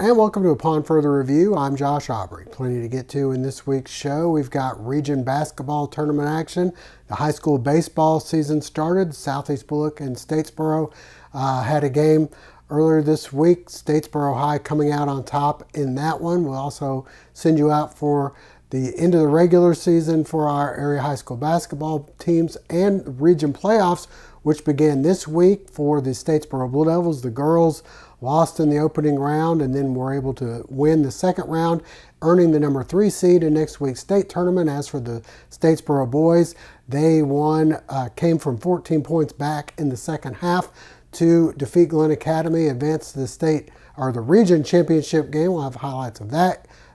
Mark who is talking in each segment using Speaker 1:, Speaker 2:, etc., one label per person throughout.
Speaker 1: And welcome to Upon Further Review. I'm Josh Aubrey. Plenty to get to in this week's show. We've got region basketball tournament action. The high school baseball season started. Southeast Bulloch and Statesboro had a game earlier this week. Statesboro High coming out on top in that one. We'll also send you out for the end of the regular season for our area high school basketball teams and region playoffs, which began this week for the Statesboro Blue Devils. The girls lost in the opening round and then were able to win the second round, earning the number 3 seed in next week's state tournament. As for the Statesboro boys, they came from 14 points back in the second half to defeat Glen Academy, advance to the state or the region championship game. We'll have highlights of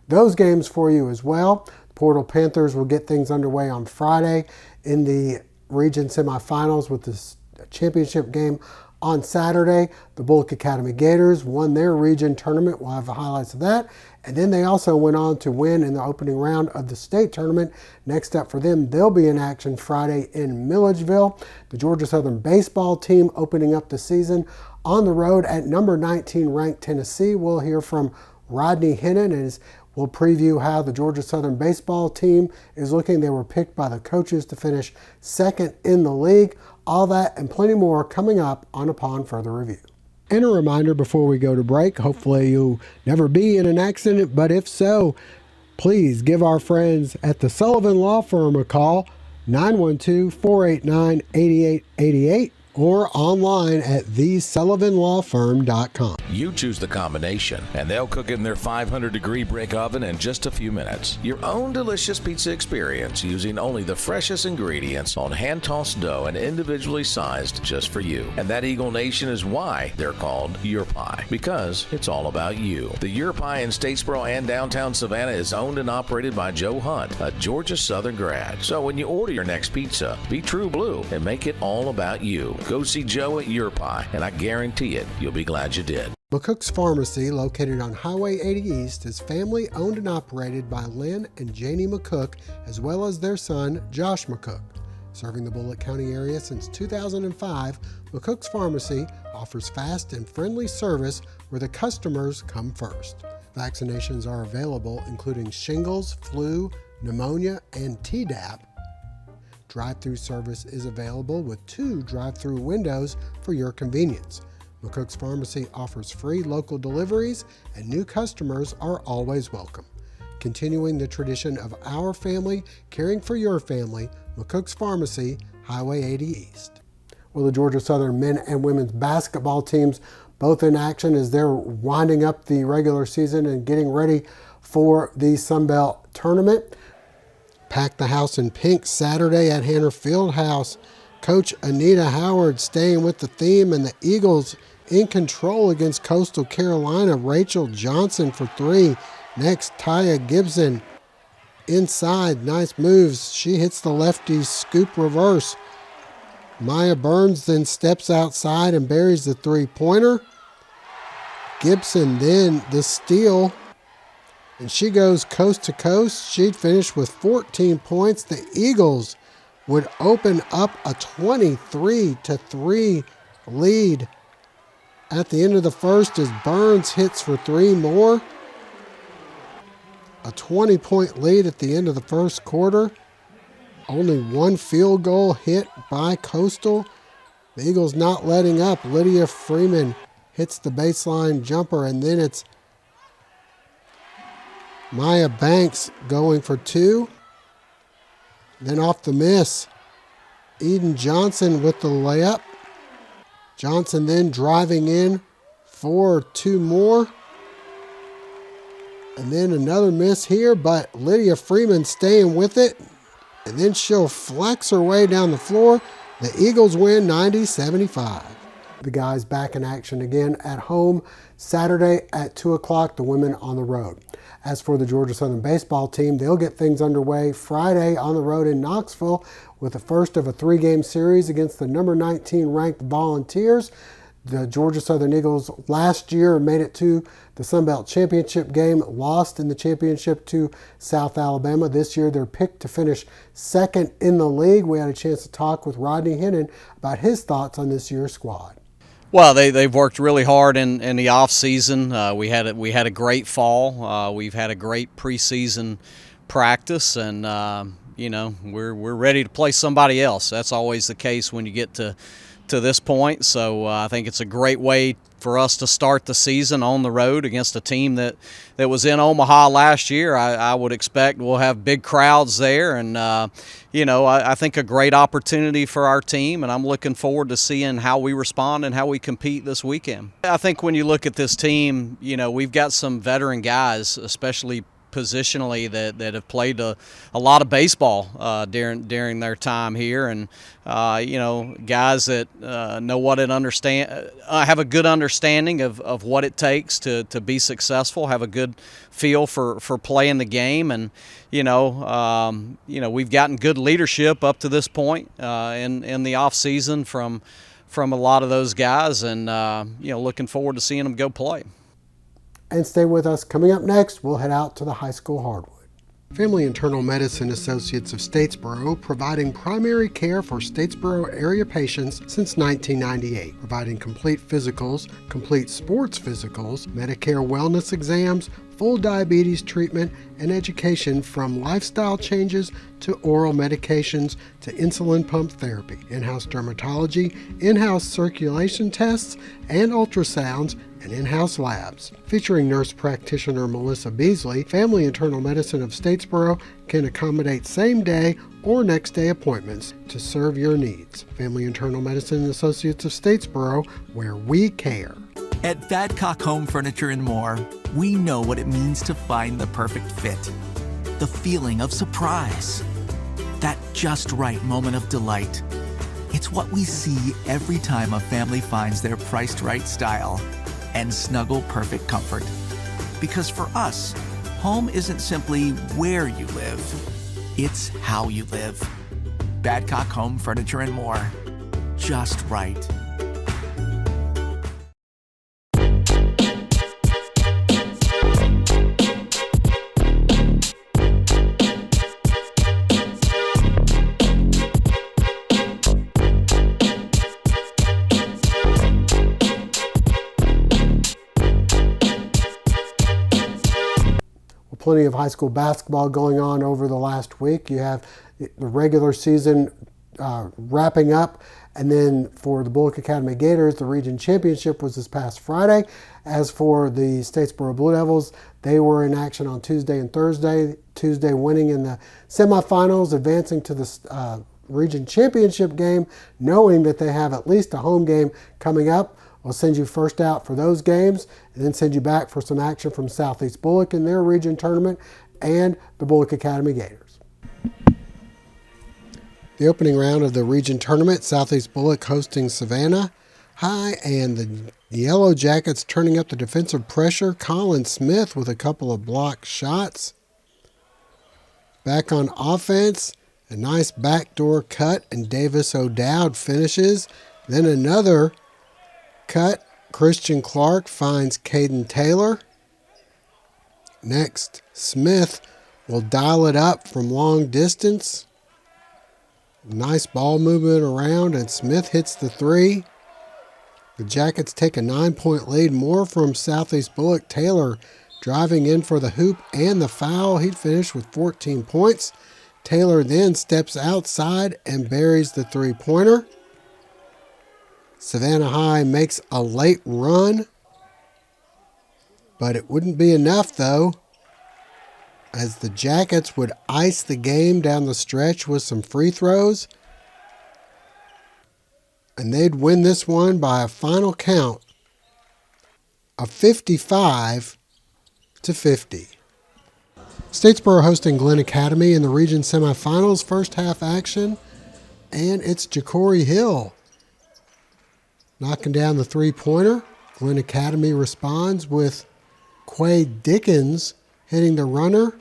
Speaker 1: those games for you as well. Portal Panthers will get things underway on Friday in the region semifinals with the championship game on Saturday. The Bulloch Academy Gators won their region tournament. We'll have the highlights of that. And then they also went on to win in the opening round of the state tournament. Next up for them, they'll be in action Friday in Milledgeville. The Georgia Southern baseball team opening up the season on the road at number 19 ranked Tennessee. We'll hear from Rodney Hennon as we'll preview how the Georgia Southern baseball team is looking. They were picked by the coaches to finish second in the league. All that and plenty more coming up on Upon Further Review. And a reminder before we go to break, hopefully you'll never be in an accident, but if so, please give our friends at the Sullivan Law Firm a call, 912-489-8888. or online at thesullivanlawfirm.com.
Speaker 2: You choose the combination, and they'll cook it in their 500-degree brick oven in just a few minutes. Your own delicious pizza experience using only the freshest ingredients on hand-tossed dough and individually sized just for you. And that Eagle Nation is why they're called Your Pie, because it's all about you. The Your Pie in Statesboro and downtown Savannah is owned and operated by Joe Hunt, a Georgia Southern grad. So when you order your next pizza, be true blue and make it all about you. Go see Joe at Your Pie, and I guarantee it, you'll be glad you did.
Speaker 1: McCooks Pharmacy, located on Highway 80 East, is family owned and operated by Lynn and Janie McCook, as well as their son, Josh McCook. Serving the Bulloch County area since 2005, McCooks Pharmacy offers fast and friendly service where the customers come first. Vaccinations are available, including shingles, flu, pneumonia, and Tdap. Drive-through service is available with 2 drive-through windows for your convenience. McCooks Pharmacy offers free local deliveries, and new customers are always welcome. Continuing the tradition of our family caring for your family, McCooks Pharmacy, Highway 80 East. Well, the Georgia Southern men and women's basketball teams both in action as they're winding up the regular season and getting ready for the Sun Belt tournament. Packed the house in pink Saturday at Hanner Fieldhouse. Coach Anita Howard staying with the theme, and the Eagles in control against Coastal Carolina. Rachel Johnson for 3. Next, Taya Gibson inside. Nice moves. She hits the lefty scoop reverse. Maya Burns then steps outside and buries the 3-pointer. Gibson then the steal. And she goes coast to coast. She'd finish with 14 points. The Eagles would open up a 23-3 lead at the end of the first as Burns hits for 3 more. A 20-point lead at the end of the first quarter. Only 1 field goal hit by Coastal. The Eagles not letting up. Lydia Freeman hits the baseline jumper, and then it's Maya Banks going for 2. Then off the miss, Eden Johnson with the layup. Johnson then driving in for 2 more. And then another miss here, but Lydia Freeman staying with it. And then she'll flex her way down the floor. The Eagles win 90-75. The guys back in action again at home Saturday at 2 o'clock, the women on the road. As for the Georgia Southern baseball team, they'll get things underway Friday on the road in Knoxville with the first of a 3-game series against the number 19 ranked Volunteers. The Georgia Southern Eagles last year made it to the Sun Belt Championship game, lost in the championship to South Alabama. This year they're picked to finish second in the league. We had a chance to talk with Rodney Hennon about his thoughts on this year's squad.
Speaker 3: Well, they've worked really hard in the off season. We had a great fall. We've had a great preseason practice, and we're ready to play somebody else. That's always the case when you get to this point. So I think it's a great way for us to start the season on the road against a team that was in Omaha last year. I would expect we'll have big crowds there, and I think a great opportunity for our team, and I'm looking forward to seeing how we respond and how we compete this weekend. I think when you look at this team, we've got some veteran guys, especially positionally, that have played a lot of baseball during their time here, and guys that know what it have a good understanding of what it takes to be successful, have a good feel for playing the game, and we've gotten good leadership up to this point in the off season from a lot of those guys, and looking forward to seeing them go play.
Speaker 1: And stay with us. Coming up next, we'll head out to the high school hardwood. Family Internal Medicine Associates of Statesboro, providing primary care for Statesboro area patients since 1998, providing complete physicals, complete sports physicals, Medicare wellness exams, full diabetes treatment, and education from lifestyle changes to oral medications to insulin pump therapy, in-house dermatology, in-house circulation tests, and ultrasounds, and in-house labs. Featuring nurse practitioner Melissa Beasley, Family Internal Medicine of Statesboro can accommodate same-day or next-day appointments to serve your needs. Family Internal Medicine Associates of Statesboro, where we care.
Speaker 4: At Badcock Home Furniture and More, we know what it means to find the perfect fit. The feeling of surprise. That just right moment of delight. It's what we see every time a family finds their priced right style and snuggle perfect comfort. Because for us, home isn't simply where you live, it's how you live. Badcock Home Furniture and More. Just right.
Speaker 1: Plenty of high school basketball going on over the last week. You have the regular season wrapping up, and then for the Bulloch Academy Gators, the region championship was this past Friday. As for the Statesboro Blue Devils, they were in action on Tuesday and Thursday. Tuesday winning in the semifinals, advancing to the region championship game, knowing that they have at least a home game coming up. We'll send you first out for those games and then send you back for some action from Southeast Bulloch in their region tournament and the Bulloch Academy Gators. The opening round of the region tournament, Southeast Bulloch hosting Savannah High, and the Yellow Jackets turning up the defensive pressure. Colin Smith with a couple of blocked shots. Back on offense, a nice backdoor cut, and Davis O'Dowd finishes. Then another cut. Christian Clark finds Caden Taylor. Next, Smith will dial it up from long distance. Nice ball movement around, and Smith hits the three. The Jackets take a 9-point lead, more from Southeast Bulloch. Taylor driving in for the hoop and the foul. He'd finish with 14 points. Taylor then steps outside and buries the three-pointer. Savannah High makes a late run, but it wouldn't be enough though, as the Jackets would ice the game down the stretch with some free throws, and they'd win this one by a final count of 55-50. Statesboro hosting Glenn Academy in the region semifinals, first half action, and it's Ja'Cory Hill knocking down the three-pointer. Glenn Academy responds with Quay Dickens hitting the runner.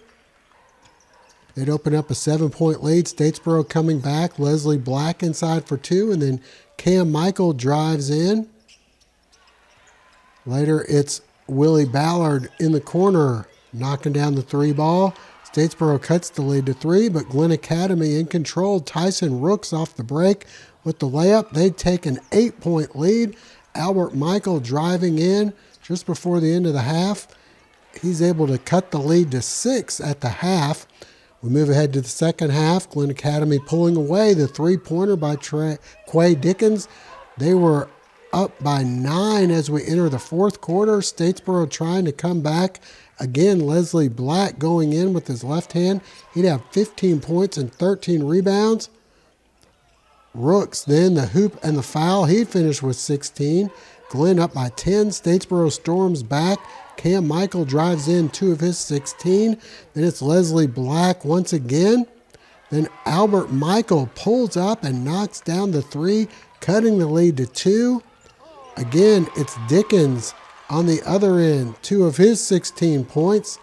Speaker 1: They'd open up a 7-point lead. Statesboro coming back. Leslie Black inside for two, and then Cam Michael drives in. Later, it's Willie Ballard in the corner knocking down the three ball. Statesboro cuts the lead to three, but Glenn Academy in control. Tyson Rooks off the break with the layup. They'd take an 8-point lead Albert Michael driving in just before the end of the half. He's able to cut the lead to 6 at the half. We move ahead to the second half. Glen Academy pulling away the three-pointer by Quay Dickens. They were up by 9 as we enter the fourth quarter. Statesboro trying to come back. Again, Leslie Black going in with his left hand. He'd have 15 points and 13 rebounds. Rooks then the hoop and the foul. He finished with 16. Glen up by 10. Statesboro storms back. Cam Michael drives in 2 of his 16. Then it's Leslie Black once again. Then Albert Michael pulls up and knocks down the 3, cutting the lead to 2. Again, it's Dickens on the other end, 2 of his 16 points.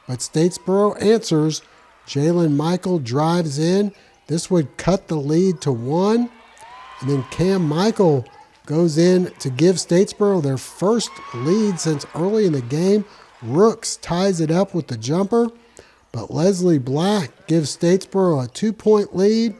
Speaker 1: But Statesboro answers. Jalen Michael drives in. This would cut the lead to 1. And then Cam Michael goes in to give Statesboro their first lead since early in the game. Rooks ties it up with the jumper. But Leslie Black gives Statesboro a 2-point lead.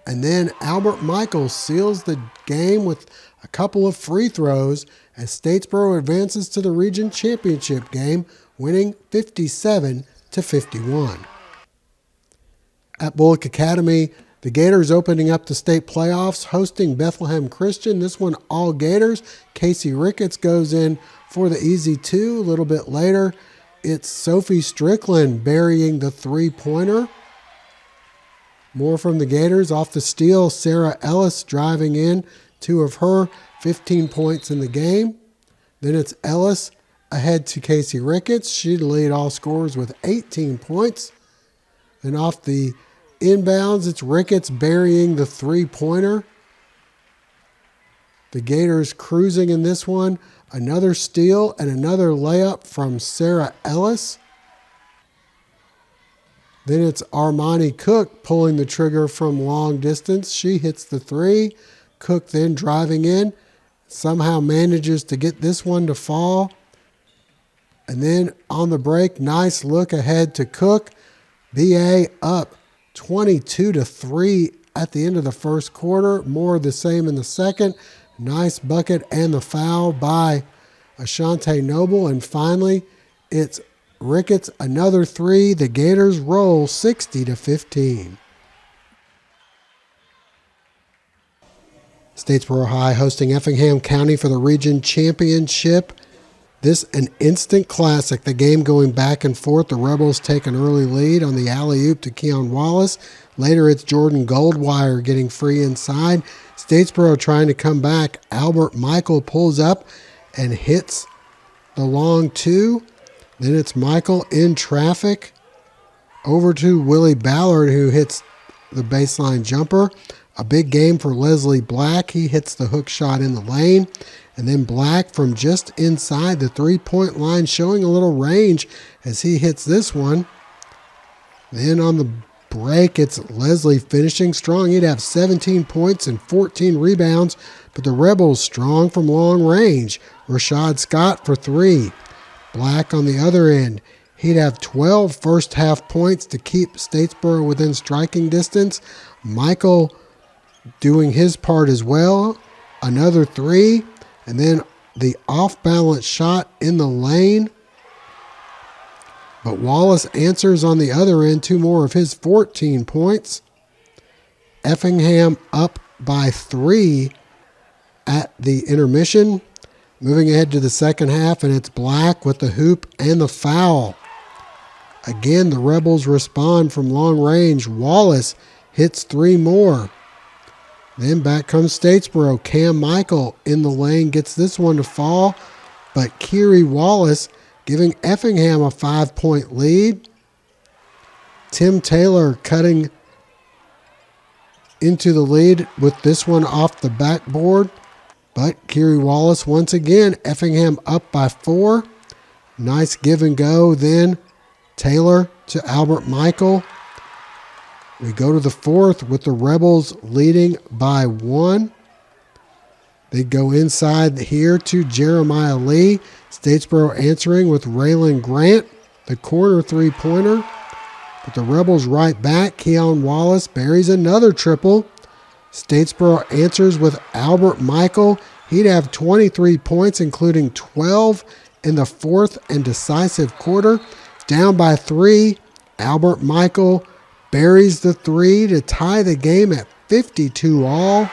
Speaker 1: And then Albert Michael seals the game with a couple of free throws as Statesboro advances to the region championship game, winning 57-51. At Bulloch Academy, the Gators opening up the state playoffs, hosting Bethlehem Christian. This one all Gators. Casey Ricketts goes in for the easy 2. A little bit later, it's Sophie Strickland burying the three-pointer. More from the Gators. Off the steal, Sarah Ellis driving in, 2 of her 15 points in the game. Then it's Ellis ahead to Casey Ricketts. She'd lead all scorers with 18 points. And off the inbounds, it's Ricketts burying the three-pointer. The Gators cruising in this one. Another steal and another layup from Sarah Ellis. Then it's Armani Cook pulling the trigger from long distance. She hits the 3. Cook then driving in. Somehow manages to get this one to fall. And then on the break, nice look ahead to Cook. BA up 22-3 at the end of the first quarter. More of the same in the second. Nice bucket and the foul by Ashante Noble. And finally, it's Ricketts, another 3. The Gators roll 60-15. Statesboro High hosting Effingham County for the region championship. This an instant classic. The game going back and forth. The Rebels take an early lead on the alley-oop to Keon Wallace. Later it's Jordan Goldwire getting free inside. Statesboro trying to come back. Albert Michael pulls up and hits the long 2. Then it's Michael in traffic over to Willie Ballard, who hits the baseline jumper. A big game for Leslie Black. He hits the hook shot in the lane. And then Black from just inside the three-point line, showing a little range as he hits this one. Then on the break, it's Leslie finishing strong. He'd have 17 points and 14 rebounds, but the Rebels strong from long range. Rashad Scott for 3. Black on the other end. He'd have 12 first-half points to keep Statesboro within striking distance. Michael doing his part as well. Another 3. And then the off-balance shot in the lane. But Wallace answers on the other end, 2 more of his 14 points. Effingham up by 3 at the intermission. Moving ahead to the second half, and it's Black with the hoop and the foul. Again, the Rebels respond from long range. Wallace hits 3 more. Then back comes Statesboro. Cam Michael in the lane gets this one to fall, but Kiri Wallace giving Effingham a 5-point lead. Tim Taylor cutting into the lead with this one off the backboard, but Kiri Wallace once again, Effingham up by 4. Nice give and go. Then Taylor to Albert Michael. We go to the fourth with the Rebels leading by 1. They go inside here to Jeremiah Lee. Statesboro answering with Raylan Grant, the corner three-pointer. But the Rebels right back. Keon Wallace buries another triple. Statesboro answers with Albert Michael. He'd have 23 points, including 12 in the fourth and decisive quarter. Down by 3, Albert Michael buries the 3 to tie the game at 52 all.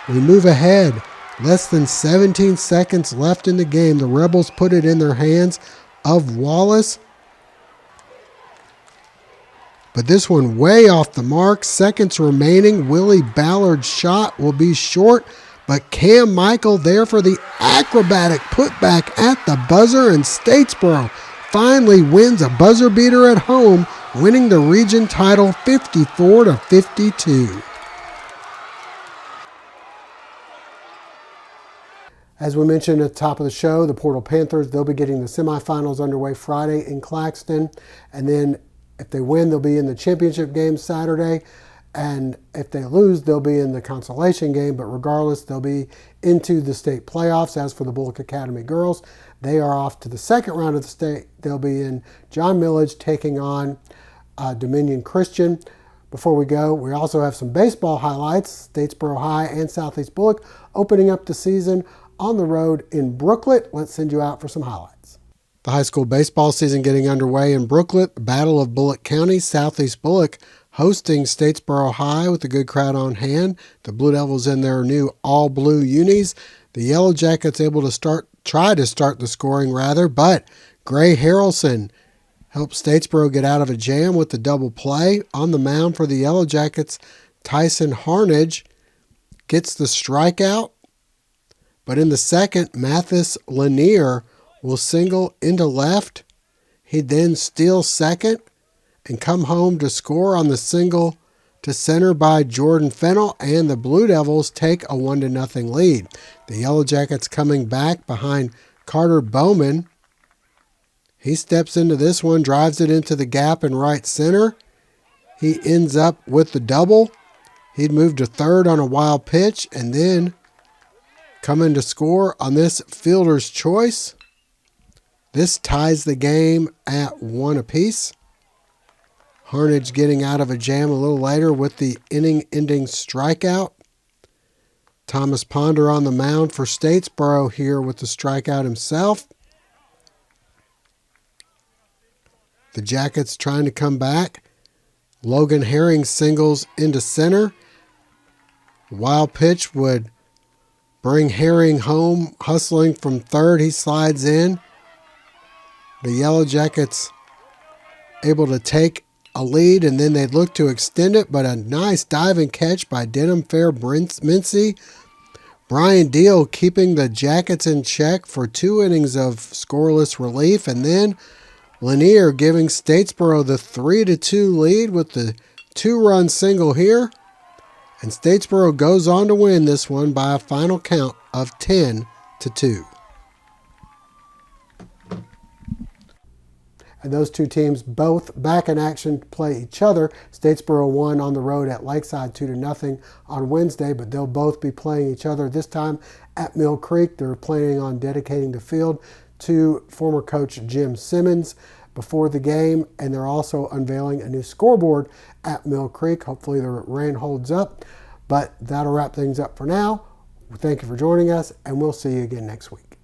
Speaker 1: We move ahead. Less than 17 seconds left in the game. The Rebels put it in their hands of Wallace. But this one way off the mark. Seconds remaining. Willie Ballard's shot will be short. But Cam Michael there for the acrobatic putback at the buzzer. And Statesboro finally wins a buzzer beater at home, winning the region title 54-52. As we mentioned at the top of the show, the Portal Panthers, they'll be getting the semifinals underway Friday in Claxton. And then if they win, they'll be in the championship game Saturday. And if they lose, they'll be in the consolation game. But regardless, they'll be into the state playoffs. As for the Bulloch Academy girls, they are off to the second round of the state. They'll be in John Millage taking on Dominion Christian. Before we go, we also have some baseball highlights. Statesboro High and Southeast Bulloch opening up the season on the road in Brooklet. Let's send you out for some highlights. The high school baseball season getting underway in Brooklet. The Battle of Bulloch County. Southeast Bulloch hosting Statesboro High with a good crowd on hand. The Blue Devils in their new all-blue unis. The Yellow Jackets able to try to start the scoring but Gray Harrelson helped Statesboro get out of a jam with the double play. On the mound for the Yellow Jackets, Tyson Harnage gets the strikeout. But in the second, Mathis Lanier will single into left. He'd then steal second and come home to score on the single to center by Jordan Fennell, and the Blue Devils take a 1-0 lead. The Yellow Jackets coming back behind Carter Bowman. He steps into this one, drives it into the gap in right center. He ends up with the double. He'd move to third on a wild pitch, and then coming to score on this fielder's choice. This ties the game at 1 apiece. Harnage getting out of a jam a little later with the inning-ending strikeout. Thomas Ponder on the mound for Statesboro here with the strikeout himself. The Jackets trying to come back. Logan Herring singles into center. Wild pitch would bring Herring home, hustling from third. He slides in. The Yellow Jackets able to take a lead, and then they'd look to extend it, but a nice diving catch by Denham Fair Mincy. Brian Deal keeping the Jackets in check for 2 innings of scoreless relief, and then Lanier giving Statesboro the 3-2 lead with the 2-run single here. And Statesboro goes on to win this one by a final count of 10-2. And those two teams both back in action to play each other. Statesboro won on the road at Lakeside 2-0 on Wednesday, but they'll both be playing each other this time at Mill Creek. They're planning on dedicating the field to former coach Jim Simmons before the game, and they're also unveiling a new scoreboard at Mill Creek. Hopefully the rain holds up, but that'll wrap things up for now. Thank you for joining us, and we'll see you again next week.